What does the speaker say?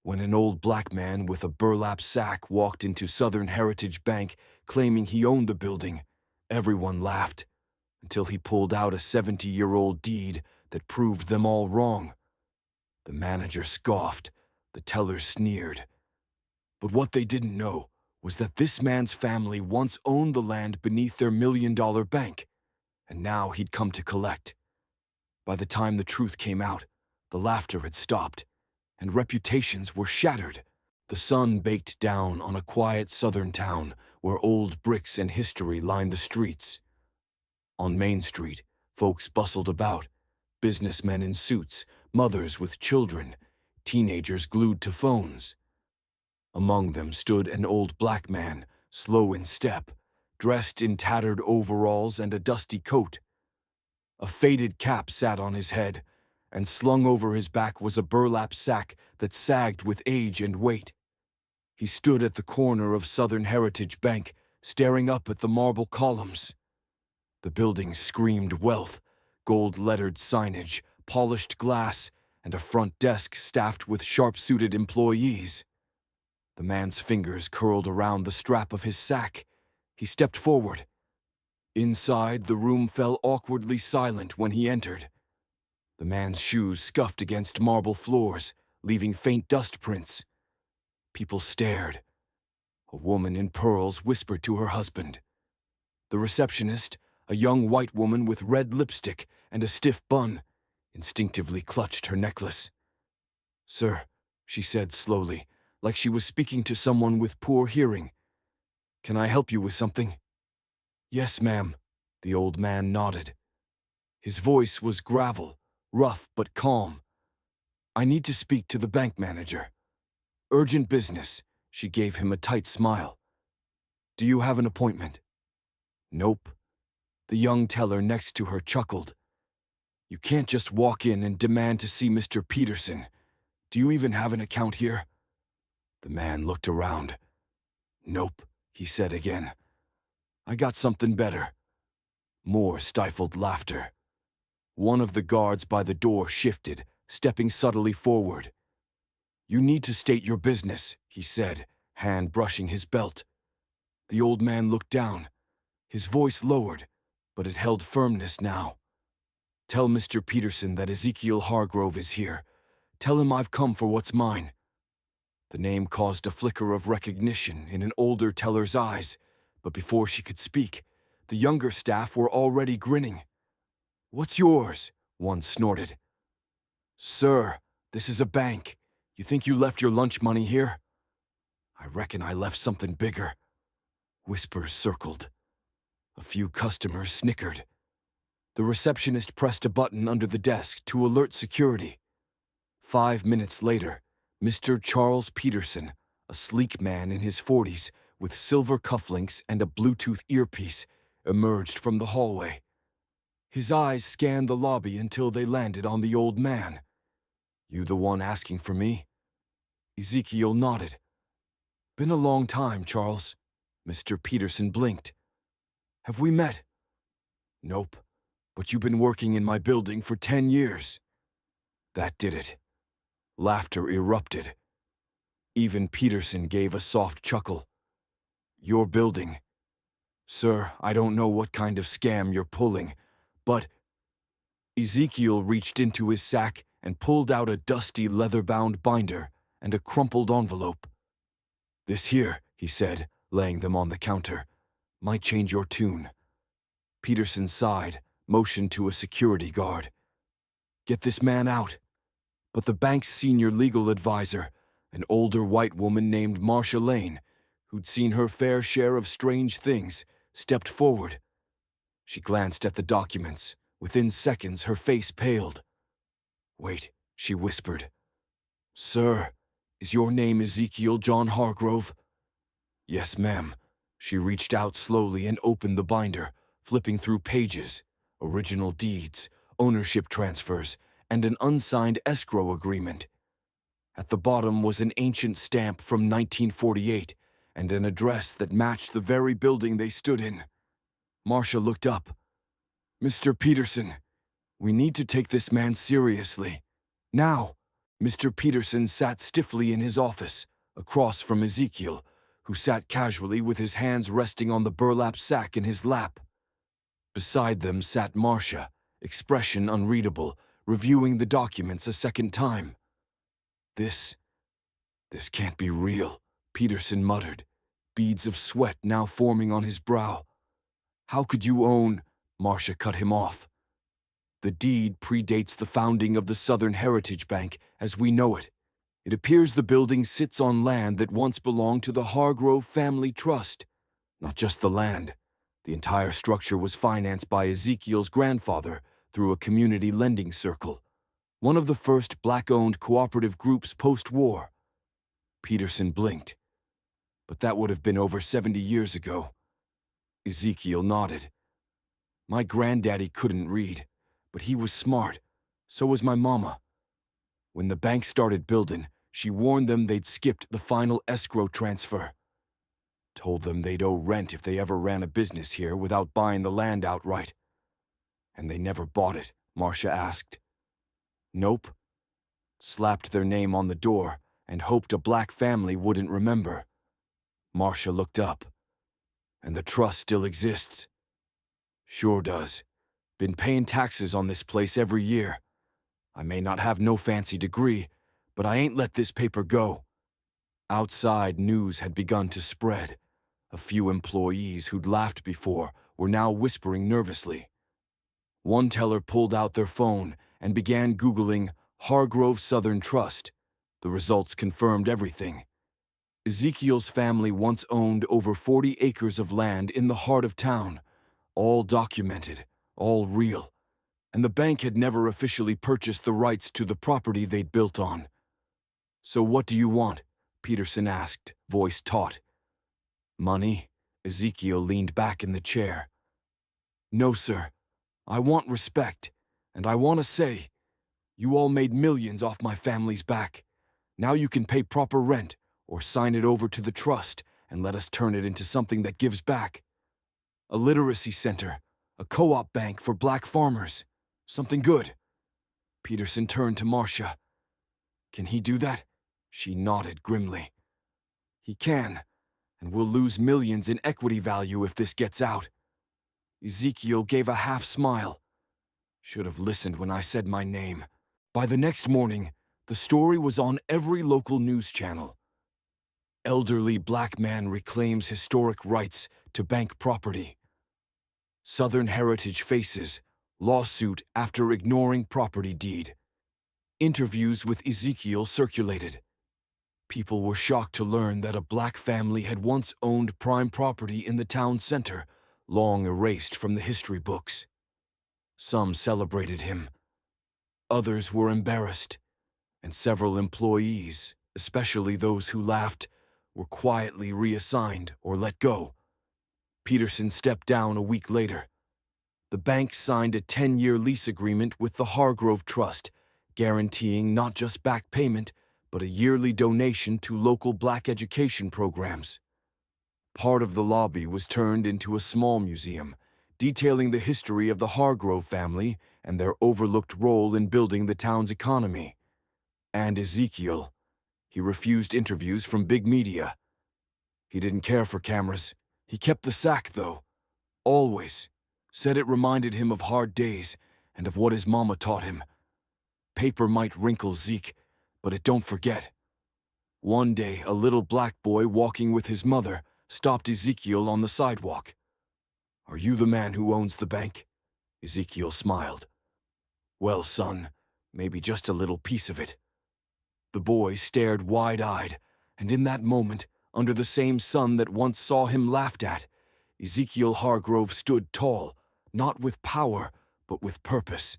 When an old black man with a burlap sack walked into Southern Heritage Bank claiming he owned the building, everyone laughed until he pulled out a 70-year-old deed that proved them all wrong. The manager scoffed, the teller sneered. But what they didn't know was that this man's family once owned the land beneath their million-dollar bank, and now he'd come to collect. By the time the truth came out, the laughter had stopped, and reputations were shattered. The sun baked down on a quiet southern town where old bricks and history lined the streets. On Main Street, folks bustled about, businessmen in suits, mothers with children, teenagers glued to phones. Among them stood an old black man, slow in step, dressed in tattered overalls and a dusty coat. A faded cap sat on his head, and slung over his back was a burlap sack that sagged with age and weight. He stood at the corner of Southern Heritage Bank, staring up at the marble columns. The building screamed wealth, gold-lettered signage, polished glass, and a front desk staffed with sharp-suited employees. The man's fingers curled around the strap of his sack. He stepped forward. Inside, the room fell awkwardly silent when he entered. The man's shoes scuffed against marble floors, leaving faint dust prints. People stared. A woman in pearls whispered to her husband. The receptionist, a young white woman with red lipstick and a stiff bun, instinctively clutched her necklace. "Sir," she said slowly, like she was speaking to someone with poor hearing. "Can I help you with something?" "Yes, ma'am," the old man nodded. His voice was gravel, rough but calm. "I need to speak to the bank manager. Urgent business." She gave him a tight smile. "Do you have an appointment?" "Nope." The young teller next to her chuckled. "You can't just walk in and demand to see Mr. Peterson. Do you even have an account here?" The man looked around. "Nope," he said again. "I got something better." More stifled laughter. One of the guards by the door shifted, stepping subtly forward. "You need to state your business," he said, hand brushing his belt. The old man looked down. His voice lowered, but it held firmness now. "Tell Mr. Peterson that Ezekiel Hargrove is here. Tell him I've come for what's mine." The name caused a flicker of recognition in an older teller's eyes, but before she could speak, the younger staff were already grinning. "What's yours?" one snorted. "Sir, this is a bank. You think you left your lunch money here?" "I reckon I left something bigger." Whispers circled. A few customers snickered. The receptionist pressed a button under the desk to alert security. 5 minutes later, Mr. Charles Peterson, a sleek man in his 40s with silver cufflinks and a Bluetooth earpiece, emerged from the hallway. His eyes scanned the lobby until they landed on the old man. "You the one asking for me?" Ezekiel nodded. "Been a long time, Charles." Mr. Peterson blinked. "Have we met?" "Nope, but you've been working in my building for 10 years. That did it. Laughter erupted. Even Peterson gave a soft chuckle. "Your building. Sir, I don't know what kind of scam you're pulling, but..." Ezekiel reached into his sack and pulled out a dusty leather-bound binder and a crumpled envelope. "This here," he said, laying them on the counter, "might change your tune." Peterson sighed, motioned to a security guard. "Get this man out." But the bank's senior legal advisor, an older white woman named Marcia Lane, who'd seen her fair share of strange things, stepped forward. She glanced at the documents. Within seconds, her face paled. "Wait," she whispered. "Sir, is your name Ezekiel John Hargrove?" "Yes, ma'am." She reached out slowly and opened the binder, flipping through pages, original deeds, ownership transfers, and an unsigned escrow agreement. At the bottom was an ancient stamp from 1948 and an address that matched the very building they stood in. Marcia looked up. "Mr. Peterson, we need to take this man seriously. Now." Mr. Peterson sat stiffly in his office, across from Ezekiel, who sat casually with his hands resting on the burlap sack in his lap. Beside them sat Marcia, expression unreadable, reviewing the documents a second time. This can't be real, Peterson muttered, beads of sweat now forming on his brow. How could you own? Marcia cut him off. The deed predates the founding of the Southern Heritage Bank as we know it. It appears the building sits on land that once belonged to the Hargrove Family Trust. Not just the land. The entire structure was financed by Ezekiel's grandfather through a community lending circle, one of the first black-owned cooperative groups post-war. Peterson blinked. But that would have been over 70 years ago. Ezekiel nodded. My granddaddy couldn't read, but he was smart. So was my mama. When the bank started building, she warned them they'd skipped the final escrow transfer. Told them they'd owe rent if they ever ran a business here without buying the land outright. And they never bought it, Marcia asked. Nope. Slapped their name on the door and hoped a black family wouldn't remember. Marcia looked up. And the trust still exists. Sure does. Been paying taxes on this place every year. I may not have no fancy degree, but I ain't let this paper go. Outside, news had begun to spread. A few employees who'd laughed before were now whispering nervously. One teller pulled out their phone and began Googling Hargrove Southern Trust. The results confirmed everything. Ezekiel's family once owned over 40 acres of land in the heart of town, all documented, all real, and the bank had never officially purchased the rights to the property they'd built on. So what do you want? Peterson asked, voice taut. Money? Ezekiel leaned back in the chair. No, sir. I want respect, and I want to say, you all made millions off my family's back. Now you can pay proper rent, or sign it over to the trust and let us turn it into something that gives back. A literacy center, a co-op bank for black farmers. Something good. Peterson turned to Marcia. Can he do that? She nodded grimly. He can, and we'll lose millions in equity value if this gets out. Ezekiel gave a half-smile. Should have listened when I said my name. By the next morning, the story was on every local news channel. Elderly black man reclaims historic rights to bank property. Southern Heritage faces lawsuit after ignoring property deed. Interviews with Ezekiel circulated. People were shocked to learn that a black family had once owned prime property in the town center, long erased from the history books. Some celebrated him. Others were embarrassed, and several employees, especially those who laughed, were quietly reassigned or let go. Peterson stepped down a week later. The bank signed a 10-year lease agreement with the Hargrove Trust, guaranteeing not just back payment, but a yearly donation to local black education programs. Part of the lobby was turned into a small museum, detailing the history of the Hargrove family and their overlooked role in building the town's economy. And Ezekiel. He refused interviews from big media. He didn't care for cameras. He kept the sack, though. Always. Said it reminded him of hard days and of what his mama taught him. Paper might wrinkle, Zeke, but it don't forget. One day, a little black boy walking with his mother stopped Ezekiel on the sidewalk. Are you the man who owns the bank? Ezekiel smiled. Well, son, maybe just a little piece of it. The boy stared wide-eyed, and in that moment, under the same sun that once saw him laughed at, Ezekiel Hargrove stood tall, not with power, but with purpose.